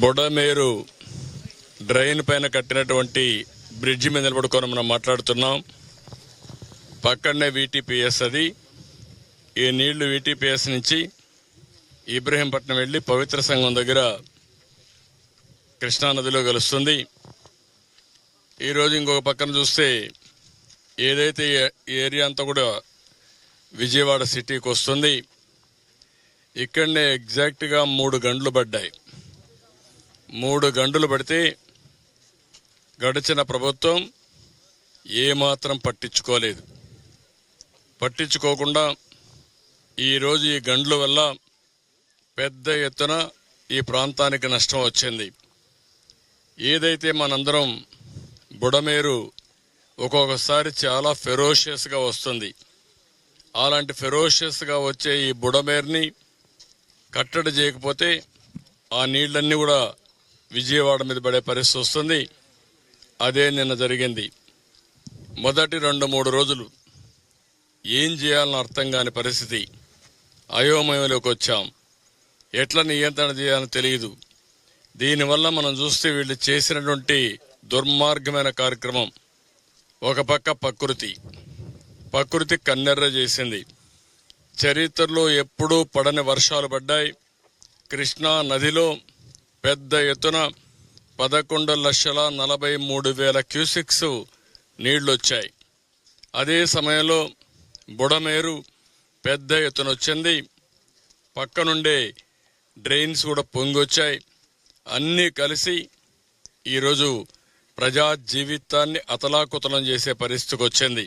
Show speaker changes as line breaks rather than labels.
Budameru drain పైన కట్టినటువంటి bridge మీద నిలబడుకొని మనం మాట్లాడుతున్నాం. పక్కనే వీటీపీఎస్, అది ఈ నీళ్లు వీటీపీఎస్ నుంచి ఇబ్రహీంపట్నం వెళ్ళి పవిత్ర సంఘం దగ్గర కృష్ణానదిలో కలుస్తుంది. ఈరోజు ఇంకొక పక్కన చూస్తే ఏదైతే ఈ ఏరియా అంతా కూడా విజయవాడ సిటీకి వస్తుంది. ఇక్కడనే ఎగ్జాక్ట్గా 3 గంటలు పడ్డాయి. 3 గంటలు పడితే గడిచిన ప్రభుత్వం ఏమాత్రం పట్టించుకోలేదు. పట్టించుకోకుండా ఈరోజు ఈ గంటల వల్ల పెద్ద ఎత్తున ఈ ప్రాంతానికి నష్టం వచ్చింది. ఏదైతే మనందరం బుడమేరు ఒక్కొక్కసారి చాలా ఫెరోషియస్గా వస్తుంది. అలాంటి ఫెరోషియస్గా వచ్చే ఈ బుడమేరుని కట్టడి చేయకపోతే ఆ నీళ్ళన్నీ కూడా విజయవాడ మీద పడే పరిస్థితి వస్తుంది. అదే నిన్న జరిగింది. మొదటి 2-3 రోజులు ఏం చేయాలని అర్థం కాని పరిస్థితి, అయోమయంలోకి వచ్చాం. ఎట్లా నియంత్రణ చేయాలని తెలియదు. దీనివల్ల మనం చూస్తే వీళ్ళు చేసినటువంటి దుర్మార్గమైన కార్యక్రమం, ఒక పక్క ప్రకృతి కన్నెర్ర చేసింది. చరిత్రలో ఎప్పుడూ పడని వర్షాలు పడ్డాయి. కృష్ణా నదిలో పెద్ద ఎత్తున 11,43,000 క్యూసెక్స్ నీళ్లు వచ్చాయి. అదే సమయంలో బుడమేరు పెద్ద ఎత్తున వచ్చింది. పక్కనుండే డ్రైన్స్ కూడా పొంగొచ్చాయి. అన్నీ కలిసి ఈరోజు ప్రజా జీవితాన్ని అతలాకుతలం చేసే పరిస్థితికి వచ్చింది.